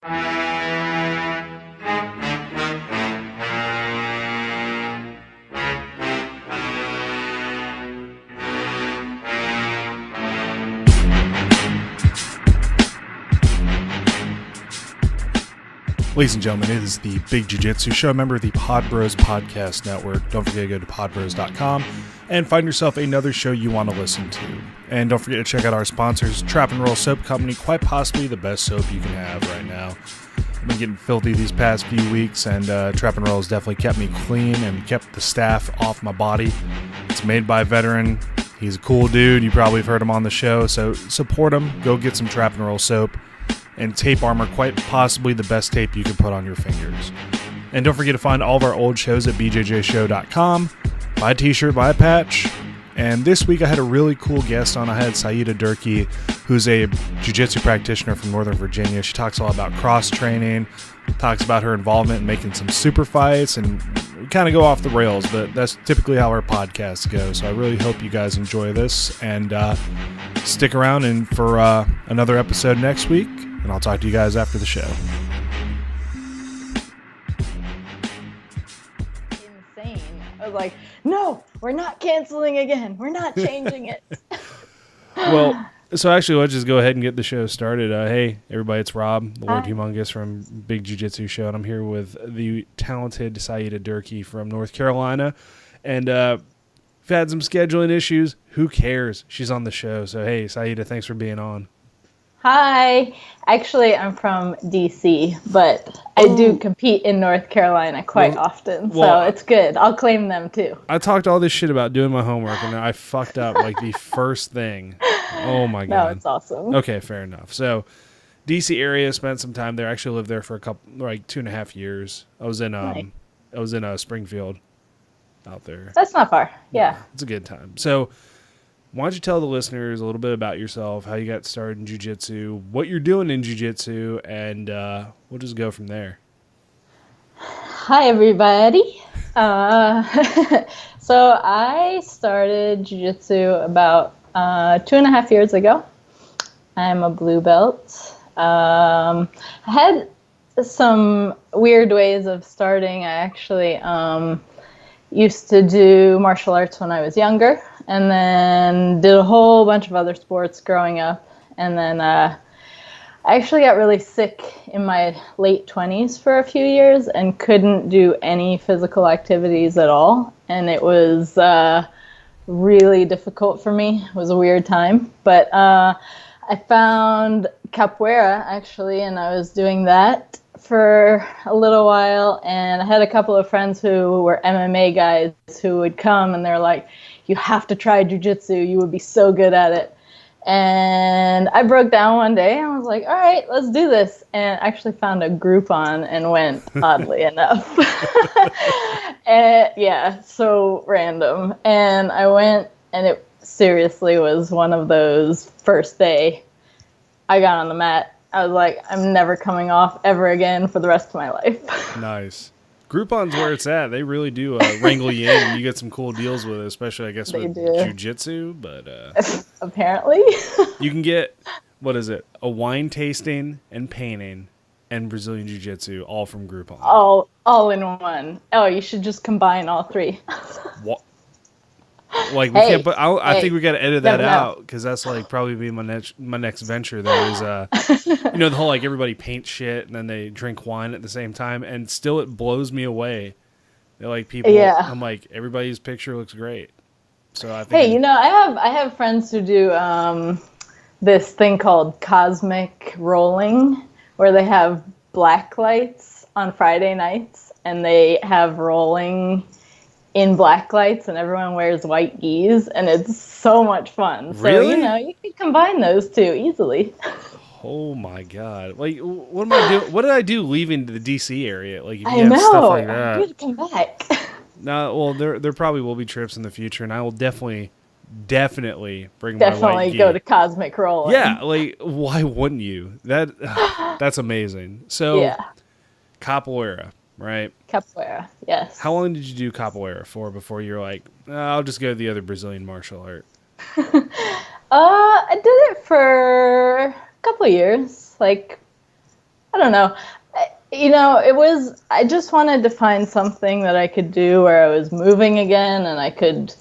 Ladies and gentlemen, it is the Big Jiu-Jitsu Show, member of the Pod Bros Podcast Network. Don't forget to go to podbros.com and find yourself another show you want to listen to. And don't forget to check out our sponsors, Trap and Roll Soap Company, quite possibly the best soap you can have right now. I've been getting filthy these past few weeks, and Trap and Roll has definitely kept me clean and kept the staph off my body. It's made by a veteran. He's a cool dude. You probably have heard him on the show, so support him. Go get some Trap and Roll soap. And Tape Armor, quite possibly the best tape you can put on your fingers. And don't forget to find all of our old shows at bjjshow.com. Buy a t-shirt, buy a patch. And this week I had a really cool guest on. I had Durkee, who's a jiu-jitsu practitioner from Northern Virginia. She talks a lot about cross-training, talks about her involvement in making some super fights, and we kind of go off the rails, but that's typically how our podcast goes. So I really hope you guys enjoy this, and stick around and for another episode next week. And I'll talk to you guys after the show. Insane. I was like, no, we're not canceling again. We're not changing it. Well, so actually, let's just go ahead and get the show started. Hey, everybody, it's Rob, the Lord Humongous from Big Jiu-Jitsu Show, and I'm here with the talented Durkee from North Carolina. And we've had some scheduling issues. Who cares? She's on the show. So, hey, Saida, thanks for being on. Hi. Actually, I'm from D.C., but I do compete in North Carolina quite often, so it's good. I'll claim them, too. I talked all this shit about doing my homework, and I fucked up like the first thing. Oh, my God. No, it's awesome. Okay, fair enough. So, D.C. area, spent some time there. Actually lived there for 2.5 years. I was in Springfield out there. That's not far. Yeah. It's a good time. So, why don't you tell the listeners a little bit about yourself, how you got started in jiu-jitsu, what you're doing in jiu-jitsu, and we'll just go from there. Hi, everybody. So I started jiu-jitsu about 2.5 years ago. I'm a blue belt. I had some weird ways of starting. I actually used to do martial arts when I was younger, and then did a whole bunch of other sports growing up. And then I actually got really sick in my late 20s for a few years and couldn't do any physical activities at all. And it was really difficult for me. It was a weird time. But I found capoeira, actually, and I was doing that for a little while. And I had a couple of friends who were MMA guys who would come, and they're like, you have to try jiu-jitsu. You would be so good at it. And I broke down one day and I was like, all right, let's do this. And actually found a Groupon and went, oddly enough. And yeah, so random. And I went, and it seriously was one of those first day I got on the mat. I was like, I'm never coming off ever again for the rest of my life. Nice. Groupon's where it's at. They really do wrangle you in, and you get some cool deals with it, especially, I guess, with jiu-jitsu. But apparently. You can get, what is it, a wine tasting and painting and Brazilian jiu-jitsu all from Groupon. All in one. Oh, you should just combine all three. What? Like, we can't put, I think we got to edit that out, because that's like probably be my next venture. There is the whole like everybody paints shit and then they drink wine at the same time, and still it blows me away. They're like people. Yeah. I'm like, everybody's picture looks great. So I think. Hey, I have friends who do this thing called cosmic rolling, where they have black lights on Friday nights and they have rolling in black lights, and everyone wears white gis, and it's so much fun. Really? So, you can combine those two easily. Oh my God. Like, what am I doing? What did I do leaving the DC area? Like, if you have stuff like that. You have to come back. No, well, there probably will be trips in the future, and I will definitely bring my white gi. Definitely go to Cosmic Rolling. Yeah, like, why wouldn't you? That's amazing. So, yeah. Capoeira. Right? Capoeira, yes. How long did you do capoeira for before you were like, I'll just go to the other Brazilian martial art? I did it for a couple of years, like I don't know. I just wanted to find something that I could do where I was moving again and I could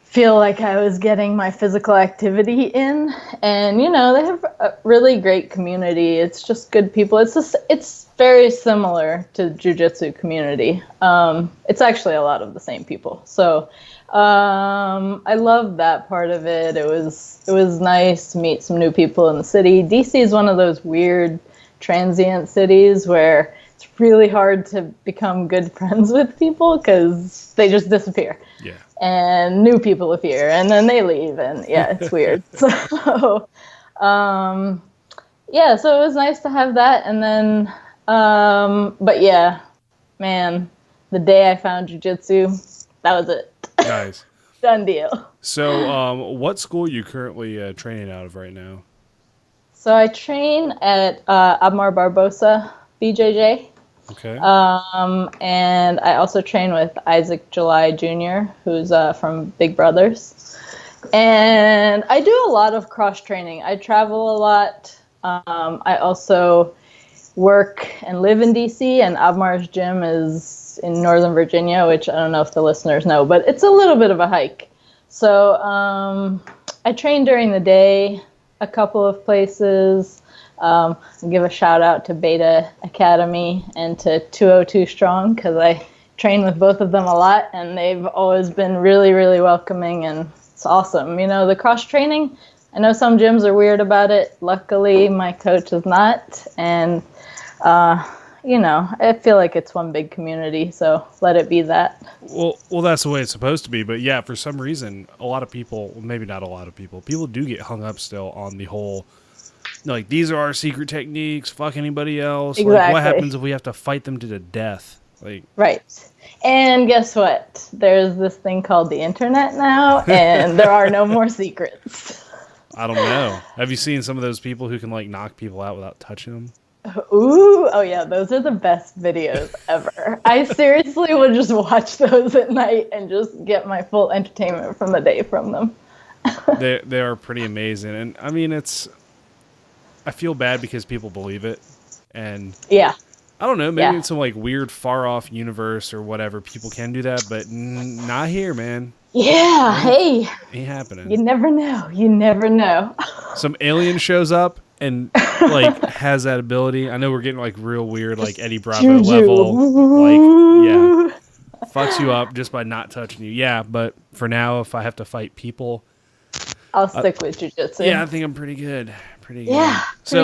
feel like I was getting my physical activity in. And, they have a really great community. It's just good people. It's very similar to JiuJitsu community. It's actually a lot of the same people. So I loved that part of it. It was nice to meet some new people in the city. DC is one of those weird transient cities where it's really hard to become good friends with people because they just disappear. Yeah. And new people appear and then they leave and it's weird. So so it was nice to have that. And then but yeah, man, the day I found jiu-jitsu, that was it. Nice. Done deal. So what school are you currently training out of right now? So I train at Abmar Barbosa BJJ. Okay. And I also train with Isaac July Jr., who's from Big Brothers. And I do a lot of cross training. I travel a lot. I also work and live in DC, and Abmar's gym is in Northern Virginia, which I don't know if the listeners know, but it's a little bit of a hike. So I train during the day a couple of places. I'll give a shout out to Beta Academy and to 202 Strong because I train with both of them a lot and they've always been really, really welcoming and it's awesome. The cross training, I know some gyms are weird about it. Luckily, my coach is not. And, I feel like it's one big community, so let it be that. Well, that's the way it's supposed to be. But yeah, for some reason, a lot of people, maybe not a lot of people do get hung up still on the whole, like, these are our secret techniques, fuck anybody else. Exactly. Like, what happens if we have to fight them to the death? Like, right. And guess what? There's this thing called the internet now, and there are no more secrets. I don't know. Have you seen some of those people who can, like, knock people out without touching them? Ooh, oh yeah, those are the best videos ever. I seriously would just watch those at night and just get my full entertainment from the day from them. They are pretty amazing. And, I mean, I feel bad because people believe it. And yeah. I don't know, maybe in some, like, weird far-off universe or whatever, people can do that, but not here, man. Yeah, hey. Ain't happening. You never know. You never know. Some alien shows up and, like, has that ability. I know we're getting, like, real weird, like, Eddie Bravo level. Like, yeah. Fucks you up just by not touching you. Yeah, but for now, if I have to fight people, I'll stick with jiu-jitsu. Yeah, I think I'm pretty good. Yeah, pretty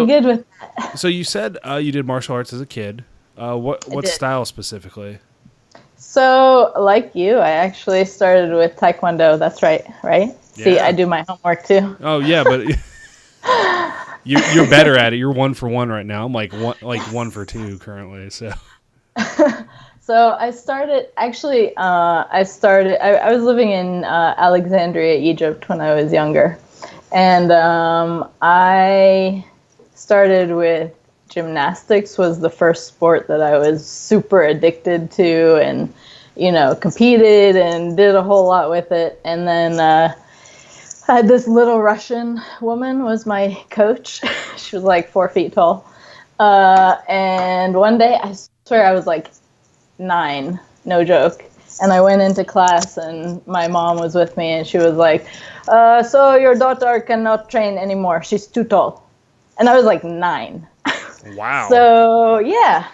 good with that. So you said you did martial arts as a kid. What style specifically? So, like you, I actually started with Taekwondo. That's right? Yeah. See, I do my homework too. Oh yeah, but you're better at it. You're 1 for 1 right now. I'm like 1 for 2 currently. So. So I started. Actually, I was living in Alexandria, Egypt, when I was younger, and I started with gymnastics. Was the first sport that I was super addicted to, and competed and did a whole lot with it. And then I had this little Russian woman was my coach. She was like 4 feet tall, and one day I swear I was like 9, no joke. And I went into class and my mom was with me and she was like, so your daughter cannot train anymore. She's too tall. And I was like 9. Wow. So yeah.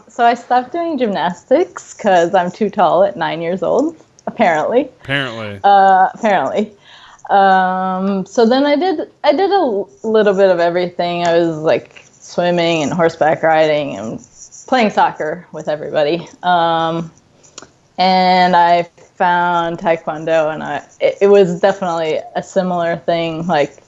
So I stopped doing gymnastics because I'm too tall at 9 years old, apparently. Apparently. So then I did a little bit of everything. I was like swimming and horseback riding and playing soccer with everybody. And I found Taekwondo, and it was definitely a similar thing. Like,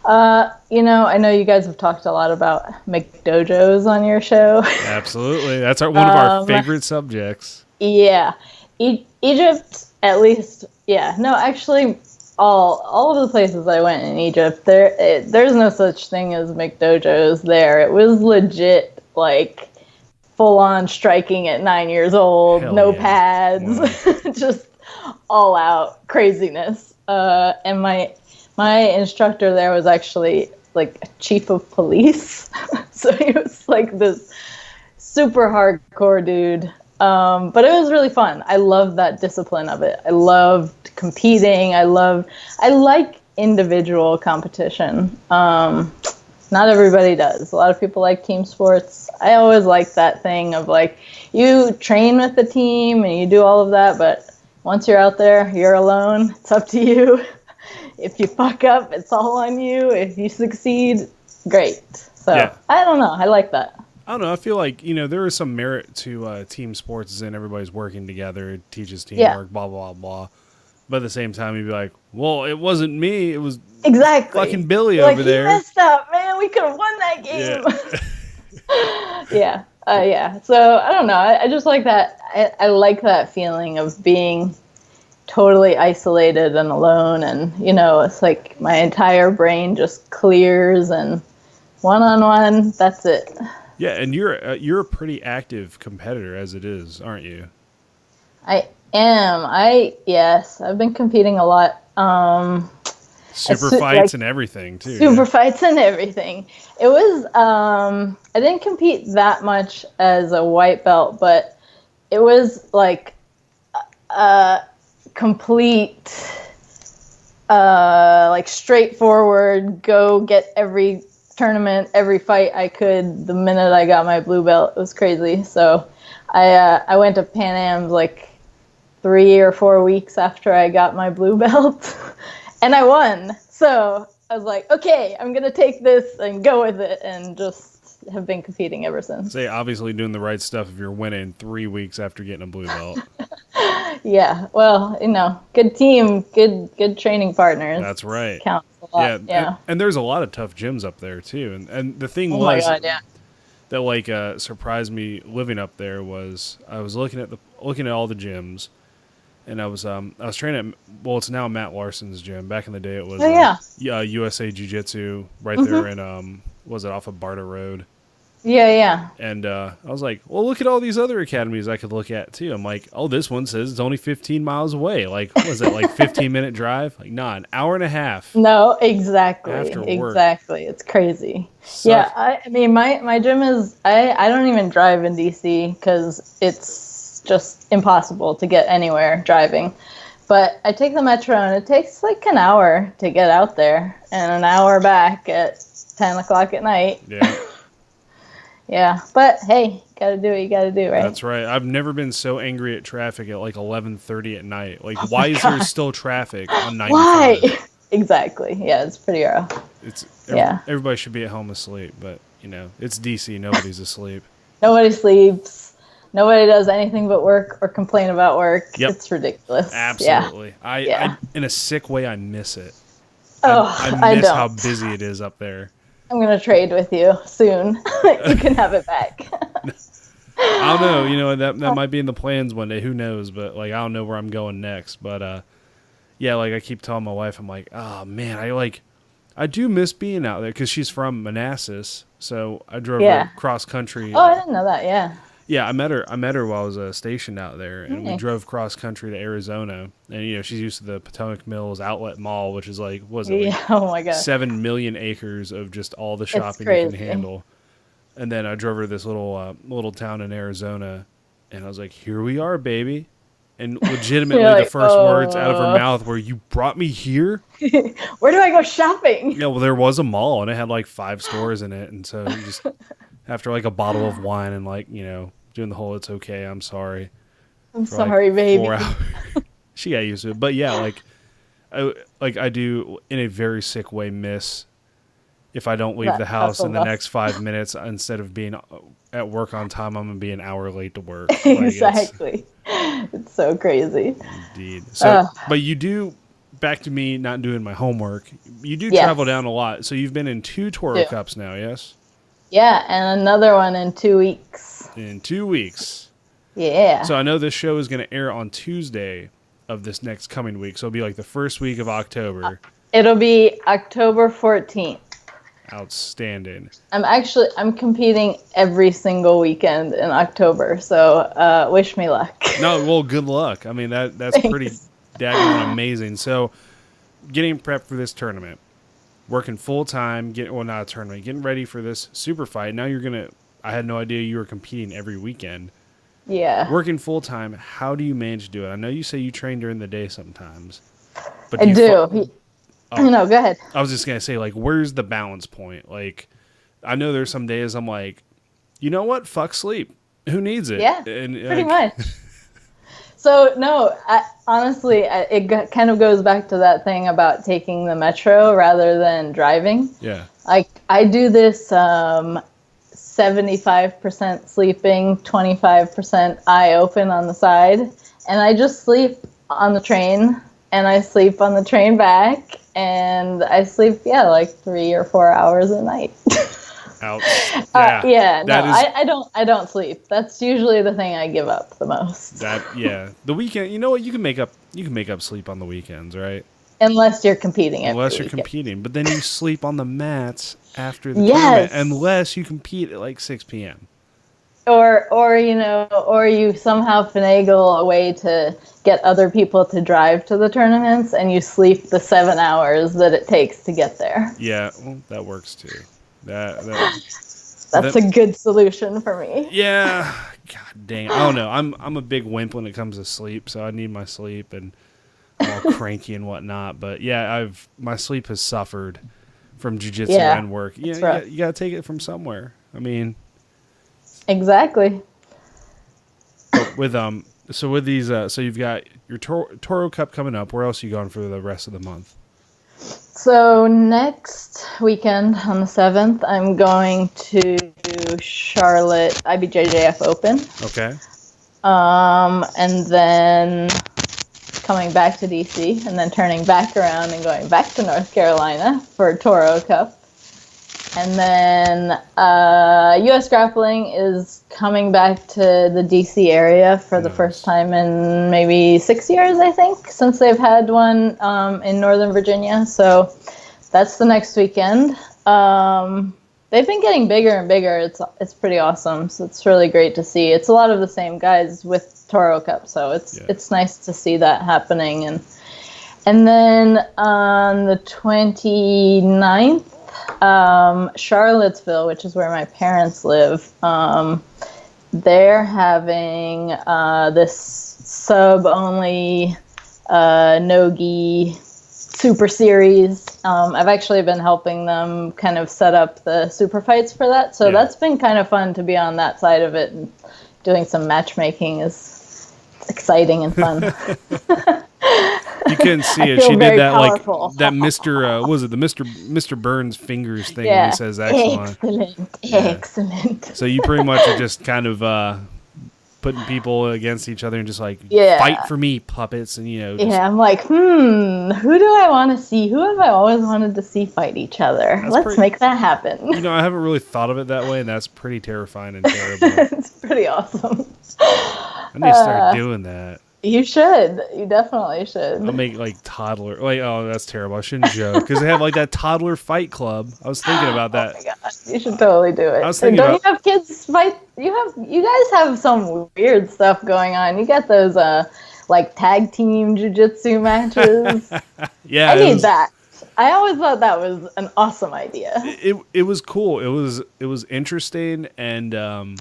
I know you guys have talked a lot about McDojos on your show. Absolutely. That's one of our favorite subjects. Yeah. Egypt, at least, yeah. No, actually, all of the places I went in Egypt, there's no such thing as McDojos there. It was legit, like, full-on striking at 9 years old, Hell no yeah. pads, wow. Just all out craziness. And my instructor there was actually like a chief of police, so he was like this super hardcore dude. But it was really fun. I loved that discipline of it. I loved competing. I like individual competition. Not everybody does. A lot of people like team sports. I always like that thing of like, you train with the team and you do all of that, but once you're out there, you're alone. It's up to you. If you fuck up, it's all on you. If you succeed, great. So yeah. I don't know. I like that. I don't know. I feel like, there is some merit to team sports, and everybody's working together. It teaches teamwork, blah, blah, blah. But at the same time, you'd be like, well, it wasn't me. It was fucking Billy over there. He messed up, man. We could have won that game. Yeah. Yeah. So, I don't know. I just like that. I like that feeling of being totally isolated and alone. And, it's like my entire brain just clears and one-on-one, that's it. Yeah, and you're a pretty active competitor as it is, aren't you? I am. Yes, I've been competing a lot. Super fights and everything too. Super fights and everything. It was. I didn't compete that much as a white belt, but it was like complete, like straightforward. Go get every tournament, every fight I could the minute I got my blue belt. It was crazy. So I went to Pan Am's like 3 or 4 weeks after I got my blue belt and I won. So I was like, okay, I'm going to take this and go with it, and just have been competing ever since. Say, obviously doing the right stuff if you're winning 3 weeks after getting a blue belt. Yeah. Well, good team, good training partners. That's right. Counts a lot. Yeah. And there's a lot of tough gyms up there too. And the thing that like surprised me living up there was I was looking at all the gyms, and I was training at, well, it's now Matt Larson's gym. Back in the day it was USA JiuJitsu right there in was it off of Barta Road? Yeah. And I was like, well, look at all these other academies I could look at too. I'm like, oh, this one says it's only 15 miles away. Like, was it like 15-minute drive? Like, nah, an hour and a half. No, exactly. After work. Exactly. It's crazy. Yeah, I mean, my gym is, I don't even drive in DC because it's just impossible to get anywhere driving. But I take the metro, and it takes like an hour to get out there and an hour back at 10 o'clock at night. Yeah. Yeah, but hey, gotta do what you gotta do, right? That's right. I've never been so angry at traffic at like 11:30 at night. Like, why is there still traffic on 95? Why? Exactly. Yeah, it's pretty rough. Everybody should be at home asleep, but it's DC. Nobody's asleep. Nobody sleeps. Nobody does anything but work or complain about work. Yep. It's ridiculous. Absolutely. I in a sick way, I miss it. Oh, I miss how busy it is up there. I'm going to trade with you soon. You can have it back. I don't know. That might be in the plans one day. Who knows? But, like, I don't know where I'm going next. But, yeah, like, I keep telling my wife, I'm like, oh, man, I do miss being out there because she's from Manassas. So I drove her cross country. Oh, I didn't know that. Yeah. Yeah, I met her while I was stationed out there, and we drove cross country to Arizona. And she's used to the Potomac Mills Outlet Mall, which is like, oh my god, 7 million acres of just all the shopping you can handle. And then I drove her to this little town in Arizona, and I was like, "Here we are, baby." And legitimately, the first words out of her mouth were, "You brought me here? Where do I go shopping?" Yeah, well, there was a mall, and it had like 5 stores in it, and so you just. After like a bottle of wine and like, doing the whole "it's okay, I'm sorry." I'm sorry, like baby. 4 hours. She got used to it. But yeah, I do in a very sick way miss if I don't leave the house in the next 5 minutes instead of being at work on time, I'm going to be an hour late to work. Exactly. It's so crazy. Indeed. So, but you do, back to me not doing my homework, you do travel down a lot. So you've been in 2 Toro Cups now, yes? Yeah, and another one in 2 weeks. In 2 weeks. Yeah. So I know this show is going to air on Tuesday of this next coming week. So it'll be like the first week of October. It'll be October 14th. Outstanding. I'm competing every single weekend in October. So wish me luck. No, well, good luck. I mean, that's Thanks. Pretty daggone amazing. So getting prepped for this tournament. Working full time, not a tournament, getting ready for this super fight. Now you're gonna, I had no idea you were competing every weekend. Yeah. Working full time, how do you manage to do it? I know you say you train during the day sometimes, but I do. No, go ahead. I was just gonna say, like, where's the balance point? Like, I know there's some days I'm like, you know what? Fuck sleep. Who needs it? Yeah, and, pretty much. So, no, honestly, it kind of goes back to that thing about taking the metro rather than driving. Yeah. Like, I do this 75% sleeping, 25% eye open on the side, and I just sleep on the train, and I sleep on the train back, and I sleep, like 3 or 4 hours a night. Ouch. I don't sleep. That's usually the thing I give up the most. The weekend, you know what? You can make up sleep on the weekends, right? Unless you're competing. Unless you're competing, but then you sleep on the mats after the tournament, unless you compete at like 6 p.m. Or you somehow finagle a way to get other people to drive to the tournaments, and you sleep the 7 hours that it takes to get there. Yeah, well, that works too. That's a good solution for me. Yeah, god dang, I don't know. I'm a big wimp when it comes to sleep, so I need my sleep, and I'm all cranky and whatnot. But yeah, my sleep has suffered from jiu-jitsu and work. You gotta take it from somewhere. I mean, exactly. With these, so you've got your Toro Cup coming up. Where else are you going for the rest of the month? So next weekend on the 7th, I'm going to Charlotte IBJJF Open. Okay. And then coming back to DC, and then turning back around and going back to North Carolina for Toro Cup. And then U.S. Grappling is coming back to the D.C. area for the first time in maybe 6 years, I think, since they've had one in Northern Virginia. So that's the next weekend. They've been getting bigger and bigger. It's pretty awesome. So it's really great to see. It's a lot of the same guys with Toro Cup, so it's nice to see that happening. And then on the 29th, Charlottesville, which is where my parents live, they're having this sub-only no-gi super series. I've actually been helping them kind of set up the super fights for that, so that's been kind of fun to be on that side of it, and doing some matchmaking is exciting and fun. You couldn't see it. She did that powerful. Like that Mr. What was it, the Mr. Burns fingers thing when he says excellent. Excellent. So you pretty much are just kind of putting people against each other and just like fight for me, puppets, and I'm like, who do I want to see? Who have I always wanted to see fight each other? Let's make that happen. I haven't really thought of it that way, and that's pretty terrifying and terrible. It's pretty awesome. I need to start doing that. You should. You definitely should. I'll make like toddler. Like, oh, that's terrible. I shouldn't joke because they have like that toddler fight club. I was thinking about that. Oh my gosh, you should totally do it. I was thinking Don't you have kids fight? You guys have some weird stuff going on. You got those like tag team jiu-jitsu matches. Yeah, I need that. I always thought that was an awesome idea. It was cool. It was interesting, and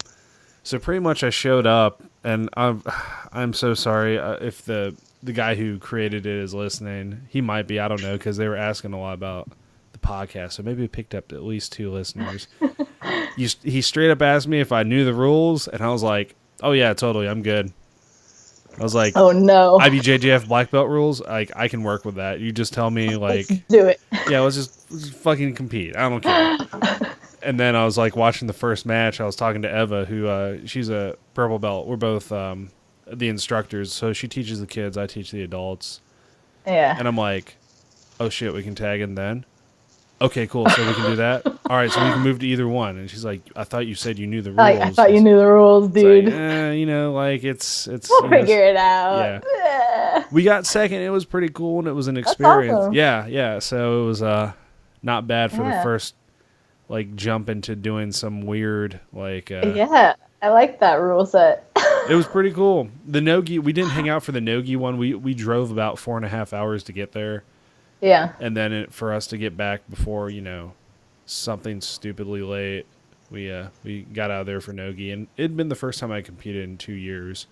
so pretty much I showed up. And I'm so sorry if the guy who created it is listening. He might be. I don't know, because they were asking a lot about the podcast. So maybe we picked up at least 2 listeners. He straight up asked me if I knew the rules, and I was like, "Oh yeah, totally, I'm good." I was like, "Oh no, IBJJF black belt rules. Like I can work with that. You just tell me like, let's do it. Yeah, let's just fucking compete. I don't care." And then I was like watching the first match. I was talking to Eva, who she's a purple belt. We're both the instructors, so she teaches the kids. I teach the adults. Yeah. And I'm like, oh shit, we can tag in then. Okay, cool. So we can do that. All right, so we can move to either one. And she's like, I thought you said you knew the rules. I thought you knew the rules, dude. Like, it's. We'll figure it out. Yeah. We got second. It was pretty cool, and it was an experience. Awesome. Yeah. So it was not bad for the first. Like jump into doing some weird like I like that rule set. It was pretty cool. The no-gi, we didn't hang out for the no-gi one. We drove about 4.5 hours to get there. Yeah. And then for us to get back before something stupidly late we got out of there for Nogi, and it'd been the first time I competed in 2 years.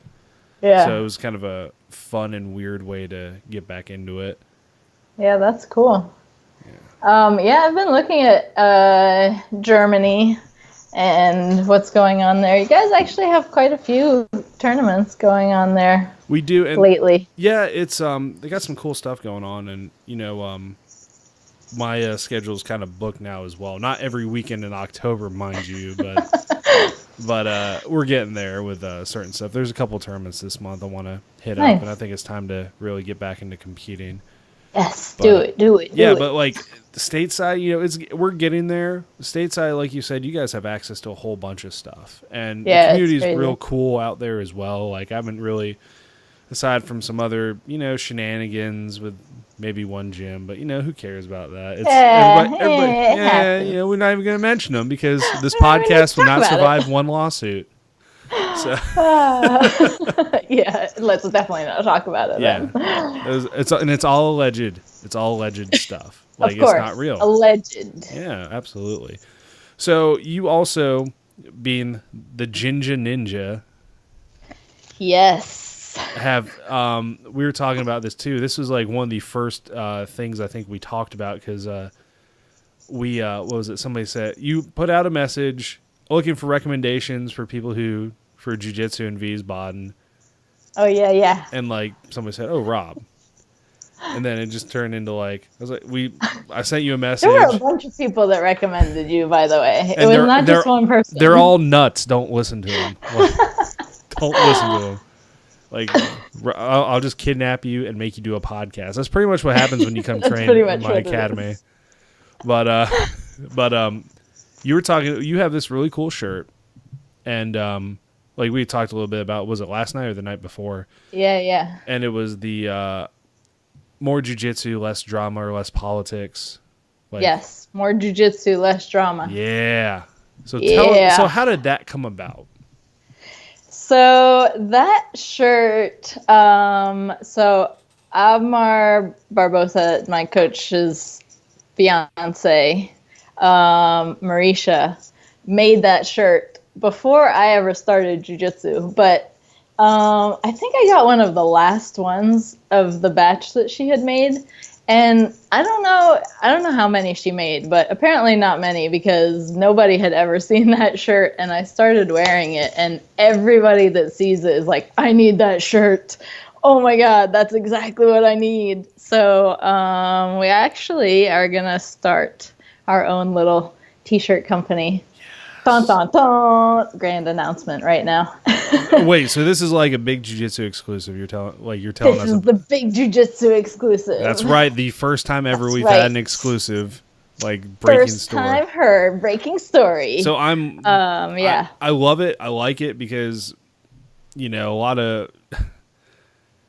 Yeah. So it was kind of a fun and weird way to get back into it. Yeah, that's cool. Yeah, I've been looking at Germany and what's going on there. You guys actually have quite a few tournaments going on there. We do, and lately. Yeah, it's they got some cool stuff going on, and my schedule's kind of booked now as well. Not every weekend in October, mind you, but we're getting there with certain stuff. There's a couple tournaments this month I want to hit up, and I think it's time to really get back into competing. Yes, do it. Yeah, but like the stateside, we're getting there. Stateside, like you said, you guys have access to a whole bunch of stuff, and the community's real cool out there as well. Like I haven't really, aside from some other shenanigans with maybe one gym, but who cares about that? It's everybody, we're not even going to mention them because this podcast will not survive one lawsuit. So yeah, let's definitely not talk about it. Yeah, then. It's all alleged. It's all alleged stuff. Like of course, it's not real. Alleged. Yeah, absolutely. So you also, being the Jinja Ninja, yes, have we were talking about this too. This was like one of the first things I think we talked about because we what was it? Somebody said you put out a message looking for recommendations for people for jiu-jitsu in Wiesbaden. Oh yeah. And like somebody said, "Oh, Rob." And then it just turned into like I sent you a message. There were a bunch of people that recommended you, by the way. It was not just one person. They're all nuts. Don't listen to them. Don't listen to them. Like I'll just kidnap you and make you do a podcast. That's pretty much what happens when you come train in my academy. But you were talking. You have this really cool shirt, and like we talked a little bit about. Was it last night or the night before? Yeah. And it was the more jiu-jitsu, less drama, or less politics. Yes, more jiu-jitsu, less drama. Yeah. So how did that come about? So that shirt, so Amar Barbosa, my coach's fiance, Marisha, made that shirt before I ever started jiu-jitsu, but I think I got one of the last ones of the batch that she had made, and I don't know how many she made, but apparently not many because nobody had ever seen that shirt, and I started wearing it, and everybody that sees it is like, I need that shirt. Oh my God, that's exactly what I need. So we actually are going to start our own little t-shirt company. Dun, dun, dun. Grand announcement right now. Wait, so this is like a big jiu-jitsu exclusive. You're telling us this is the big jiu-jitsu exclusive. That's right. The first time ever we've had an exclusive, like breaking first story. First time heard breaking story. So yeah. I love it. I like it because a lot of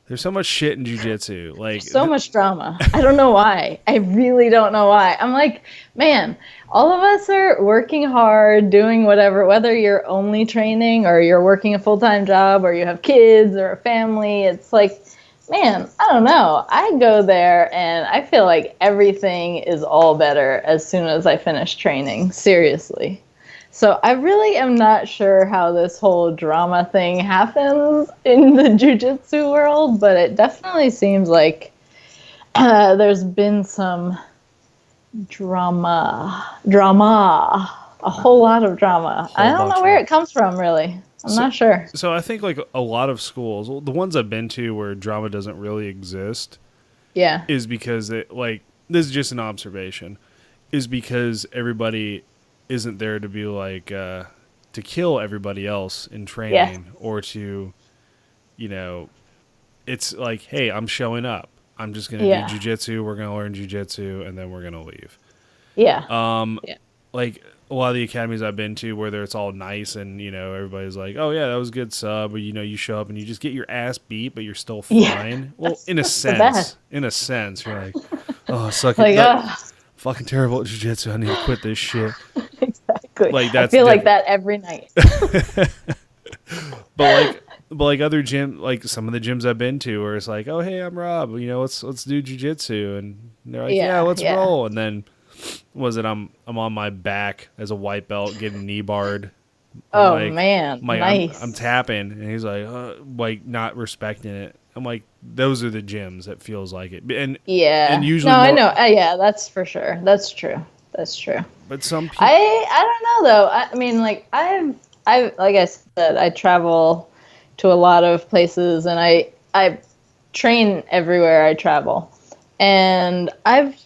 there's so much shit in jiu-jitsu. Like so much drama. I don't know why. I really don't know why. I'm like, man, all of us are working hard, doing whatever, whether you're only training or you're working a full-time job or you have kids or a family. It's like, man, I don't know. I go there and I feel like everything is all better as soon as I finish training. Seriously. So I really am not sure how this whole drama thing happens in the jiu-jitsu world, but it definitely seems like there's been some drama, a whole lot of drama. I don't know where it comes from, really. I'm not sure. So I think like a lot of schools, the ones I've been to where drama doesn't really exist, is because this is just an observation, is because everybody isn't there to be like to kill everybody else in training or to, it's like, hey, I'm showing up. I'm just going to do jiu-jitsu. We're going to learn jiu-jitsu and then we're going to leave. Like a lot of the academies I've been to where it's all nice and, everybody's like, oh yeah, that was a good sub. Or, you show up and you just get your ass beat, but you're still fine. Well, in a sense, you're like, oh, suck it. Fucking terrible at jiu-jitsu. I need to quit this shit. Exactly. Like I feel like that every night. But like other gym, like some of the gyms I've been to, where it's like, oh hey, I'm Rob. Let's do jiu-jitsu, and they're like, yeah, let's roll. And then I'm on my back as a white belt getting knee barred. Oh, man, nice. I'm tapping, and he's like not respecting it. I'm like, those are the gyms that feels like it. And usually I know. Yeah, that's for sure. That's true. But some people, I don't know though. I mean, like I like I said, I travel to a lot of places, and I train everywhere I travel, and I've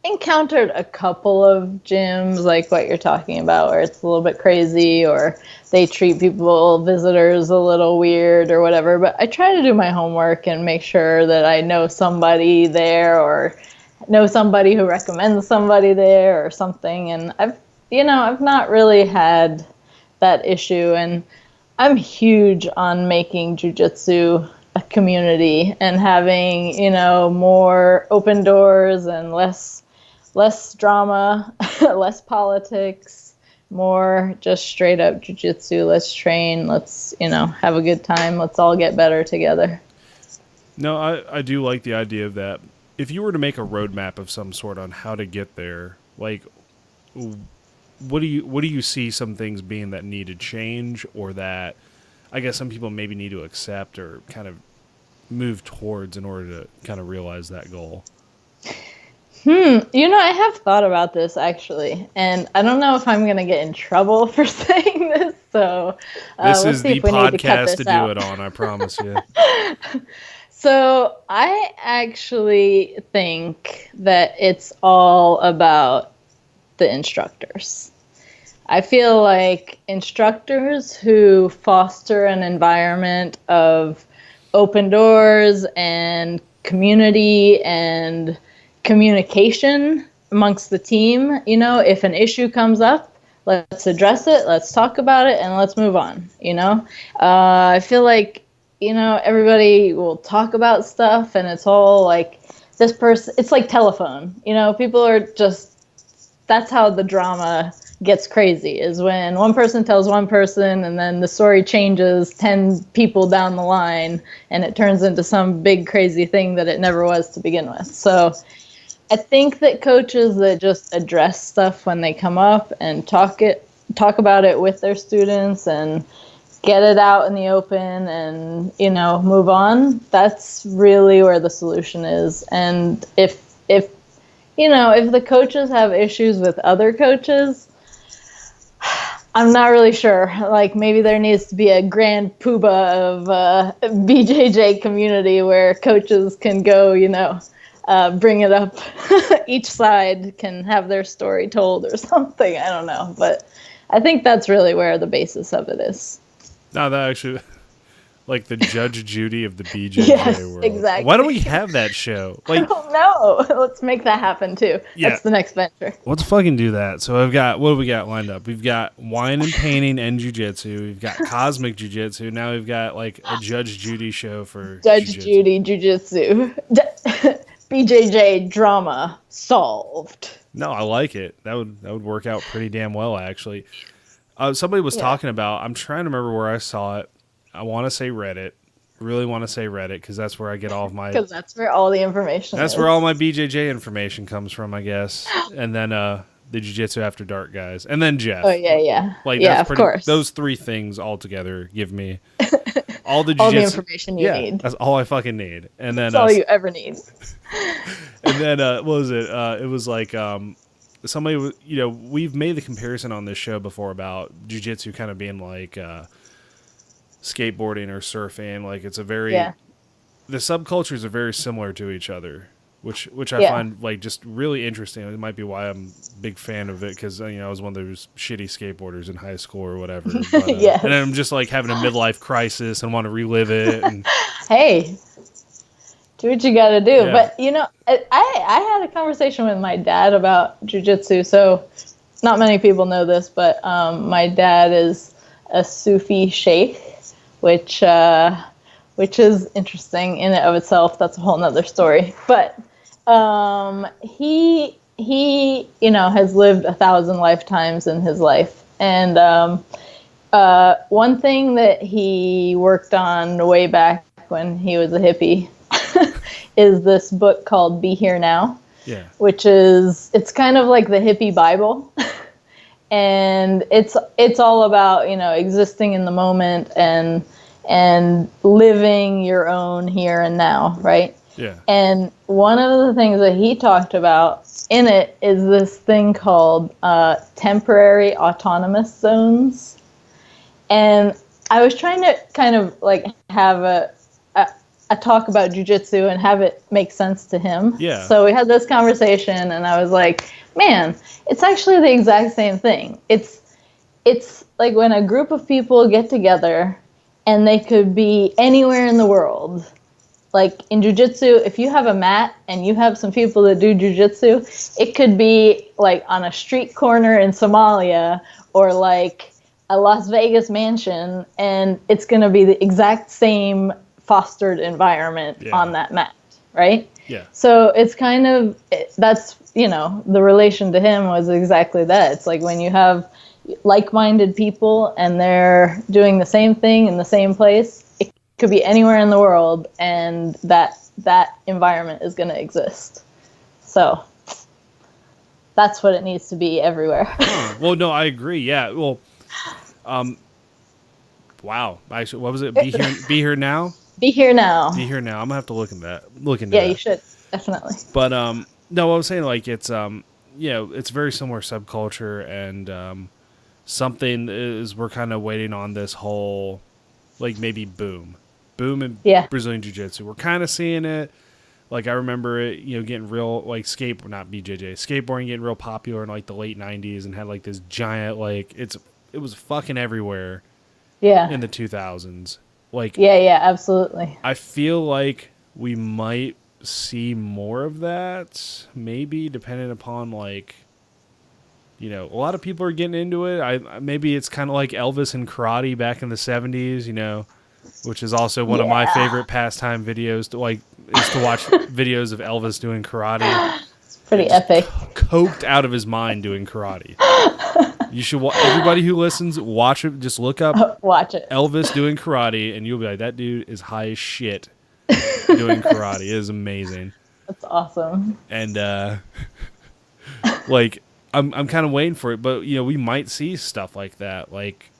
encountered a couple of gyms like what you're talking about, where it's a little bit crazy, or they treat visitors a little weird or whatever. But I try to do my homework and make sure that I know somebody there, or know somebody who recommends somebody there or something. And I've not really had that issue. And I'm huge on making jiu-jitsu a community and having, more open doors and less drama, less politics, more just straight up jiu-jitsu. Let's train. Let's, have a good time. Let's all get better together. No, I do like the idea of that. If you were to make a roadmap of some sort on how to get there, like, what do you see some things being that need to change, or that I guess some people maybe need to accept or kind of move towards in order to kind of realize that goal? I have thought about this actually, and I don't know if I'm going to get in trouble for saying this. So this is the podcast to do it on, I promise you. So I actually think that it's all about the instructors. I feel like instructors who foster an environment of open doors and community and communication amongst the team, if an issue comes up, let's address it, let's talk about it, and let's move on, I feel like, everybody will talk about stuff, and it's all like this person, it's like telephone, people are just, that's how the drama gets crazy, is when one person tells one person and then the story changes 10 people down the line and it turns into some big crazy thing that it never was to begin with. So I think that coaches that just address stuff when they come up and talk about it with their students and get it out in the open and, move on, that's really where the solution is. And if the coaches have issues with other coaches, I'm not really sure. Like, maybe there needs to be a grand poobah of BJJ community where coaches can go, bring it up. Each side can have their story told or something. I don't know. But I think that's really where the basis of it is. No, that actually, like the Judge Judy of the BJJ world. Exactly. Why don't we have that show? Like, I don't know. Let's make that happen too. Yeah. That's the next venture. Let's fucking do that. So what have we got lined up? We've got wine and painting and jiu-jitsu. We've got cosmic jiu-jitsu. Now we've got like a Judge Judy show for Judge jiu-jitsu. Judy jiu-jitsu. BJJ drama solved. No, I like it. That would work out pretty damn well, actually. Somebody was talking about, I'm trying to remember where I saw it. I want to say Reddit. Really want to say Reddit because that's where I get all of my... Because that's where all the information That's where all my BJJ information comes from, I guess. And then the Jiu-Jitsu After Dark guys. And then Jeff. Oh, yeah. Like, yeah, that's of course. Those three things all together give me all the all the information you need. That's all I fucking need. And then that's all you ever need. And then, what was it? It was like... somebody, we've made the comparison on this show before about jiu-jitsu kind of being like skateboarding or surfing. Like, it's a very, the subcultures are very similar to each other, which I find like just really interesting. It might be why I'm a big fan of it, because I was one of those shitty skateboarders in high school or whatever. But, and I'm just like having a midlife crisis and want to relive it. And, hey. Do what you got to do. Yeah. But, I had a conversation with my dad about jiu-jitsu. So not many people know this, but my dad is a Sufi sheikh, which is interesting in and of itself. That's a whole nother story. But he has lived 1,000 lifetimes in his life. And one thing that he worked on way back when he was a hippie is this book called Be Here Now. Yeah. Which it's kind of like the hippie Bible. And it's all about, existing in the moment and living your own here and now, right? Yeah. And one of the things that he talked about in it is this thing called temporary autonomous zones. And I was trying to kind of like have a talk about jiu-jitsu and have it make sense to him. Yeah. So we had this conversation and I was like, man, it's actually the exact same thing. It's like when a group of people get together and they could be anywhere in the world. Like in jiu-jitsu, if you have a mat and you have some people that do jiu-jitsu, it could be like on a street corner in Somalia or like a Las Vegas mansion, and it's going to be the exact same fostered environment on that mat, right? Yeah. So it's kind of, that's, the relation to him was exactly that. It's like when you have like-minded people and they're doing the same thing in the same place, it could be anywhere in the world, and that environment is going to exist. So that's what it needs to be everywhere. Well, no, I agree. Yeah. Well, wow. Actually, what was it? Be here now. Be here now. Be here now. I'm gonna have to look into that. Yeah, you should definitely. But no, I was saying like it's it's very similar subculture, and something is we're kind of waiting on this whole like maybe boom in Brazilian Jiu-Jitsu. We're kind of seeing it. Like I remember it, getting real like skateboarding getting real popular in like the late '90s and had like this giant like it was fucking everywhere. Yeah. In the 2000s. Like yeah, absolutely. I feel like we might see more of that, maybe depending upon like, a lot of people are getting into it. Maybe it's kind of like Elvis and karate back in the 70s, which is also one of my favorite pastime videos to watch videos of Elvis doing karate. It's pretty epic. Coked out of his mind doing karate. You should everybody who listens, watch it. Just look up watch it. Elvis doing karate, and you'll be like, that dude is high as shit doing karate. It is amazing. That's awesome. And like I'm kind of waiting for it, but we might see stuff like that. Like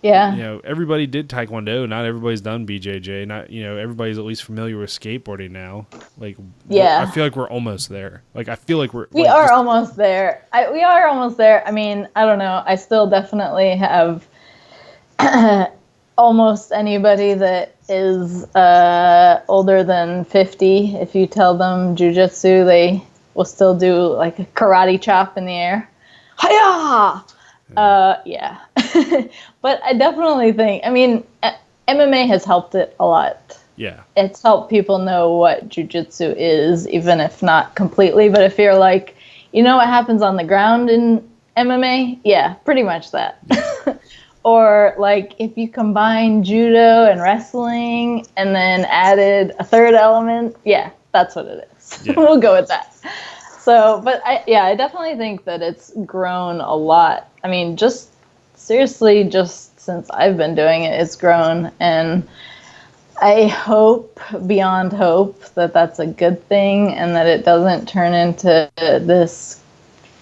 everybody did Taekwondo. Not everybody's done BJJ. Not everybody's at least familiar with skateboarding now. Like I feel like we're almost there. Like I feel like we are almost there. We are almost there. I mean, I don't know. I still definitely have almost anybody that is older than 50. If you tell them jiu-jitsu, they will still do like a karate chop in the air. Hi-ya! Yeah. But I definitely think, MMA has helped it a lot. Yeah. It's helped people know what jiu-jitsu is, even if not completely. But if you're like, what happens on the ground in MMA? Yeah, pretty much that. Or like if you combine judo and wrestling and then added a third element, yeah, that's what it is. Yeah. We'll go with that. So, but I definitely think that it's grown a lot. Just since I've been doing it, it's grown. And I hope, beyond hope, that that's a good thing and that it doesn't turn into this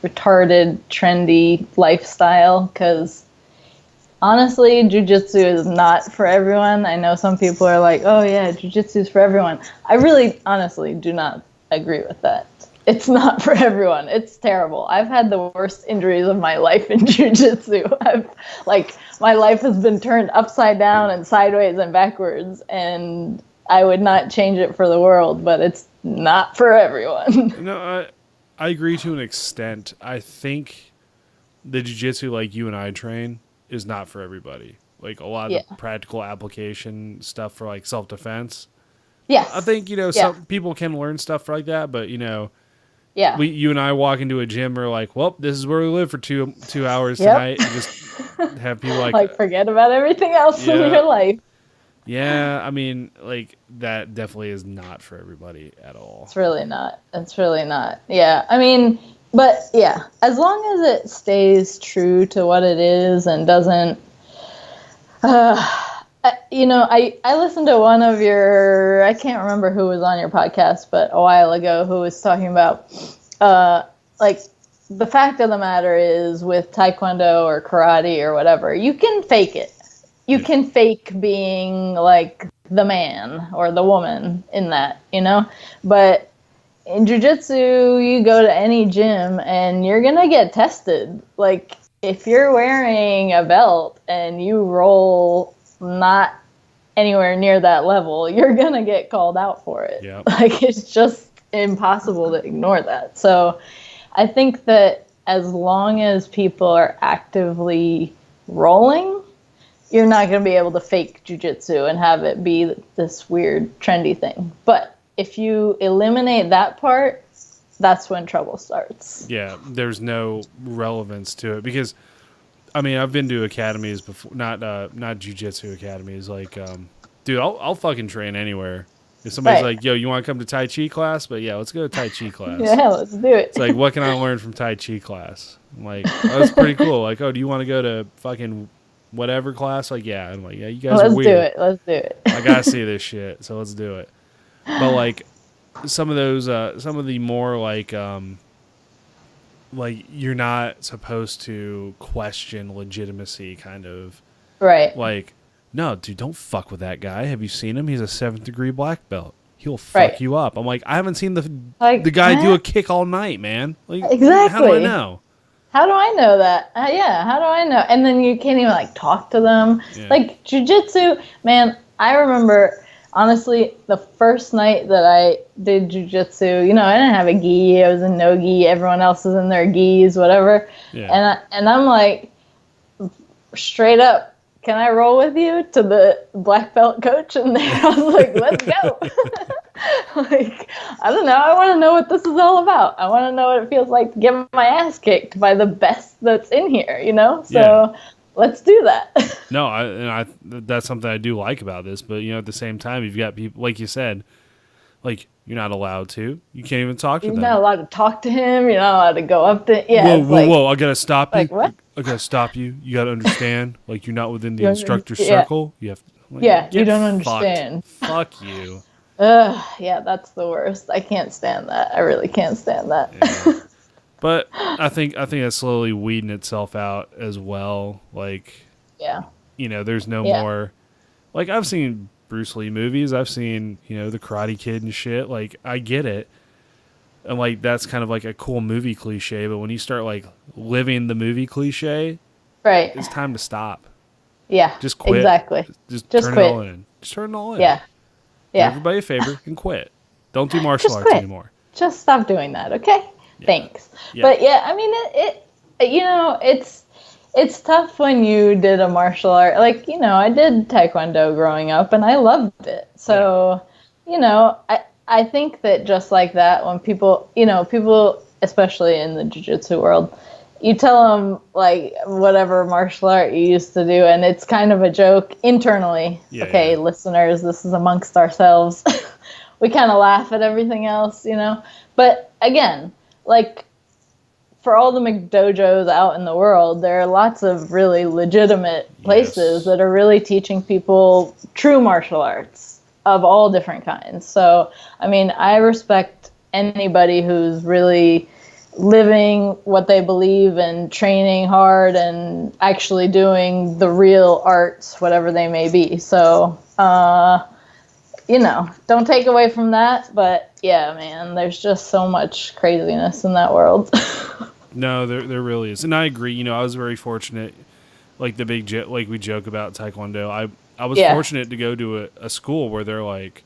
retarded, trendy lifestyle. Because honestly, jiu-jitsu is not for everyone. I know some people are like, oh yeah, jiu-jitsu is for everyone. I really, honestly, do not agree with that. It's not for everyone. It's terrible. I've had the worst injuries of my life in jiu-jitsu. My life has been turned upside down and sideways and backwards, and I would not change it for the world, but it's not for everyone. No, I agree to an extent. I think the jiu-jitsu like you and I train is not for everybody. Like a lot of the practical application stuff for like self-defense. Yes. I think, some people can learn stuff like that, but yeah. You and I walk into a gym, we're like, well, this is where we live for two hours tonight, and just have people like forget about everything else in your life. Yeah, that definitely is not for everybody at all. It's really not. Yeah, but yeah, as long as it stays true to what it is and doesn't, I listened to one of your, I can't remember who was on your podcast, but a while ago, who was talking about, like, the fact of the matter is with Taekwondo or karate or whatever, you can fake it. You can fake being like the man or the woman in that, but in jiu-jitsu, you go to any gym and you're going to get tested. Like, if you're wearing a belt and you roll not anywhere near that level, you're going to get called out for it. Yep. Like, it's just impossible to ignore that. So I think that as long as people are actively rolling, you're not going to be able to fake jiu-jitsu and have it be this weird, trendy thing. But if you eliminate that part, that's when trouble starts. Yeah, there's no relevance to it because, I mean, I've been to academies before, not jiu-jitsu academies. Like, dude, I'll fucking train anywhere. If somebody's like, yo, you want to come to Tai Chi class? But yeah, let's go to Tai Chi class. Yeah, let's do it. It's like, what can I learn from Tai Chi class? I'm like, oh, that's pretty cool. Like, oh, do you want to go to fucking whatever class? Like, yeah. I'm like, yeah, you guys are weird. Let's do it. I gotta see this shit, so let's do it. But like some of those, some of the more like you're not supposed to question legitimacy, kind of. Right. Like, no, dude, don't fuck with that guy. Have you seen him? He's a 7th degree black belt. He'll fuck you up. I'm like, I haven't seen the guy do a kick all night, man. Like, exactly. How do I know? How do I know that? Yeah, how do I know? And then you can't even like talk to them. Yeah. Like jiu-jitsu, man, I remember honestly the first night that I did jiu-jitsu, I didn't have a gi, I was in no gi, everyone else is in their gis, whatever. Yeah. And I'm like, straight up, can I roll with you to the black belt coach? And I was like, let's go. Like, I don't know. I want to know what this is all about. I want to know what it feels like to get my ass kicked by the best that's in here, So let's do that. No, that's something I do like about this. But, at the same time, you've got people, like you said, like, you're not allowed to. You can't even talk to them. You're not allowed to talk to him. You're not allowed to go up to Whoa, I got to stop you. Like, what? I got to stop you. You got to understand. Like, you're not within the instructor's circle. You have you don't understand. Fuck you. Yeah, that's the worst. I can't stand that. I really can't stand that. Yeah. But I think that's slowly weeding itself out as well. Like, there's no more. Like, I've seen Bruce Lee movies. I've seen, the Karate Kid and shit. Like, I get it. And, like, that's kind of like a cool movie cliche. But when you start, like, living the movie cliche, right, it's time to stop. Yeah. Just quit. Exactly. Just turn quit. it all in. Just turn it all in. Yeah. Do everybody a favor and quit. Don't do martial arts anymore. Just stop doing that, okay? Yeah. Thanks. Yeah. But yeah, I mean, it's tough when you did a martial art. Like, I did Taekwondo growing up and I loved it. So, I think that just like that, when people, especially in the jiu-jitsu world, you tell them like whatever martial art you used to do, and it's kind of a joke internally. Yeah. Listeners, this is amongst ourselves. We kind of laugh at everything else, But again, like for all the McDojos out in the world, there are lots of really legitimate places that are really teaching people true martial arts of all different kinds. So, I mean, I respect anybody who's really living what they believe and training hard and actually doing the real arts, whatever they may be. So, don't take away from that. But yeah, man, there's just so much craziness in that world. No, there really is. And I agree. I was very fortunate, like like we joke about Taekwondo. I was fortunate to go to a school where they're like,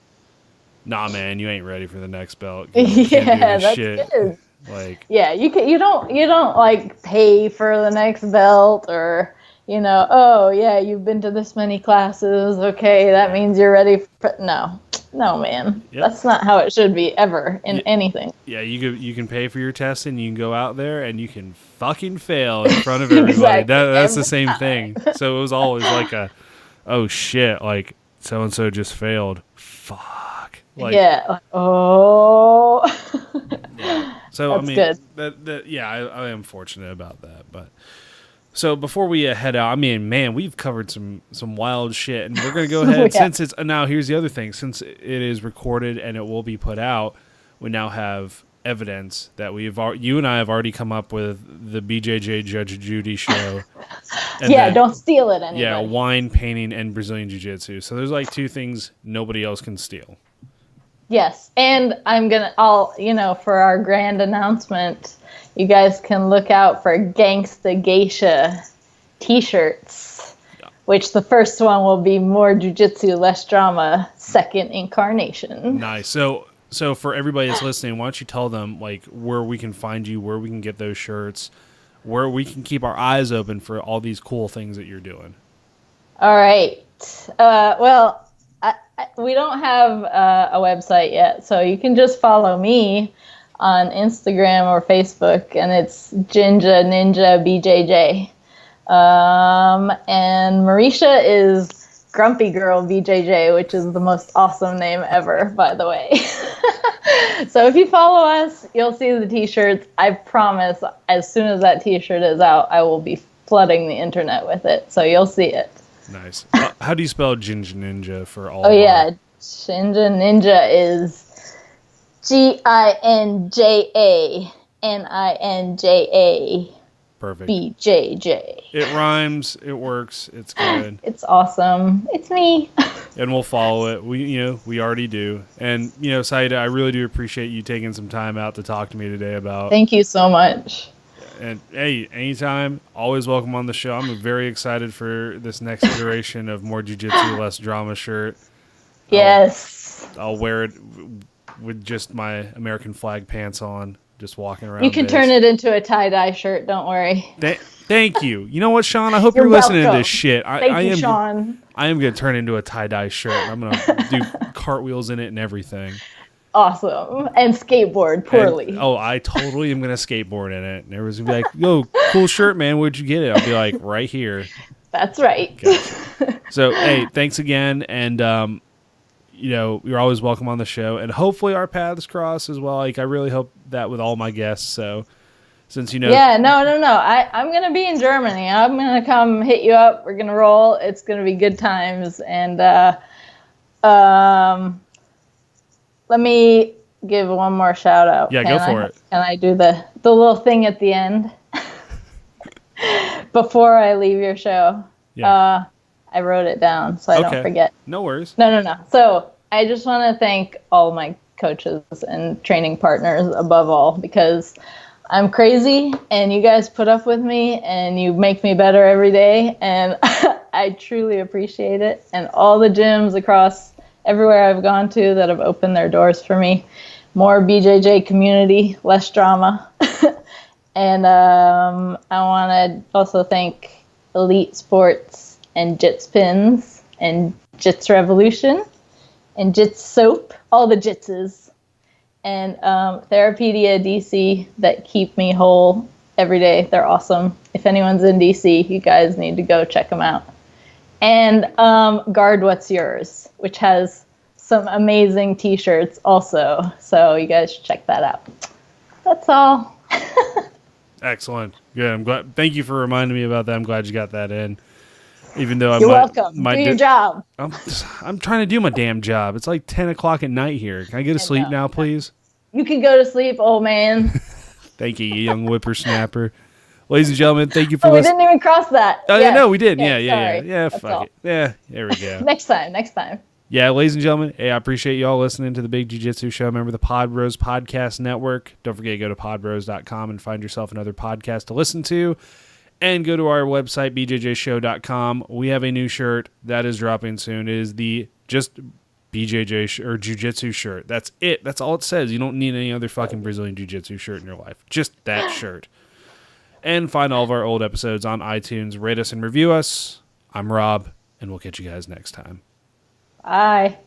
nah, man, you ain't ready for the next belt. You can't do this shit. Good. Like, yeah, you don't like pay for the next belt or oh yeah, you've been to this many classes, okay, that means you're ready for no man. Yep. That's not how it should be ever in anything. Yeah, you can pay for your test and you can go out there and you can fucking fail in front of everybody. Exactly. That's the same thing. So it was always like oh shit, like so and so just failed. Fuck. Like, yeah. Oh. Yeah. So that's good. I am fortunate about that, but So before we head out, I mean, man, we've covered some wild shit, and we're gonna go ahead since it's now. Here's the other thing: since it is recorded and it will be put out, we now have evidence that you and I have already come up with the BJJ Judge Judy show. And don't steal it, anybody. Yeah, wine, painting, and Brazilian Jiu-Jitsu. So there's like two things nobody else can steal. Yes, and for our grand announcement, you guys can look out for Gangsta Geisha T-shirts, which the first one will be More Jiu-Jitsu, Less Drama, second incarnation. Nice. So for everybody that's listening, why don't you tell them like where we can find you, where we can get those shirts, where we can keep our eyes open for all these cool things that you're doing. All right. We don't have a website yet, so you can just follow me on Instagram or Facebook, and it's Jinja Ninja BJJ. And Marisha is Grumpy Girl BJJ, which is the most awesome name ever, by the way. So if you follow us, you'll see the T-shirts. I promise, as soon as that T-shirt is out, I will be flooding the internet with it, so you'll see it. Nice. How do you spell Jinja Ninja for all? Jinja Ninja is GINJANINJA. Perfect. BJJ. It rhymes. It works. It's good. It's awesome. It's me. And we'll follow it. We already do. And Saida, I really do appreciate you taking some time out to talk to me today about. Thank you so much. And hey, anytime, always welcome on the show. I'm very excited for this next iteration of More Jiu-Jitsu, Less Drama shirt. Yes. I'll wear it with just my American flag pants on, just walking around. You can turn it into a tie-dye shirt, don't worry. Thank you. You know what, Sean? I hope you're listening to this shit. Thank you, Sean. I am going to turn it into a tie-dye shirt. I'm going to do cartwheels in it and everything. Awesome. And skateboard poorly. I totally am going to skateboard in it. And everyone's going to be like, yo, cool shirt, man. Where'd you get it? I'll be like, right here. That's right. Gotcha. So, hey, thanks again. And, you're always welcome on the show. And hopefully our paths cross as well. Like, I really hope that with all my guests. So, since Yeah, no. I'm going to be in Germany. I'm going to come hit you up. We're going to roll. It's going to be good times. And, let me give one more shout out. Yeah, go for it. Can I do the little thing at the end before I leave your show? Yeah. I wrote it down so I don't forget. No worries. No. So I just want to thank all my coaches and training partners above all, because I'm crazy and you guys put up with me and you make me better every day, and I truly appreciate it. And all the gyms across everywhere I've gone to that have opened their doors for me. More BJJ community, less drama. And I want to also thank Elite Sports and Jits Pins and Jits Revolution and Jits Soap, all the Jitses, and Therapedia DC that keep me whole every day. They're awesome. If anyone's in DC, you guys need to go check them out. And Guard What's Yours, which has some amazing T-shirts also. So you guys should check that out. That's all. Excellent. Good. I'm glad. Thank you for reminding me about that. I'm glad you got that in. Even though You're welcome. Do your job. I'm trying to do my damn job. It's like 10 o'clock at night here. Can I go to sleep now, please? You can go to sleep, old man. Thank you, you young whippersnapper. Ladies and gentlemen, thank you for listening. We didn't even cross that. Oh, yeah, no, we did. Yeah. That's fuck all. it. Yeah, there we go. Next time. Yeah, ladies and gentlemen, hey, I appreciate you all listening to the Big Jiu-Jitsu Show. Remember the Pod Bros Podcast Network. Don't forget to go to podbros.com and find yourself another podcast to listen to. And go to our website, bjjshow.com. We have a new shirt that is dropping soon. It is the just BJJ or Jiu-Jitsu shirt. That's it. That's all it says. You don't need any other fucking Brazilian Jiu-Jitsu shirt in your life. Just that shirt. And find all of our old episodes on iTunes. Rate us and review us. I'm Rob, and we'll catch you guys next time. Bye.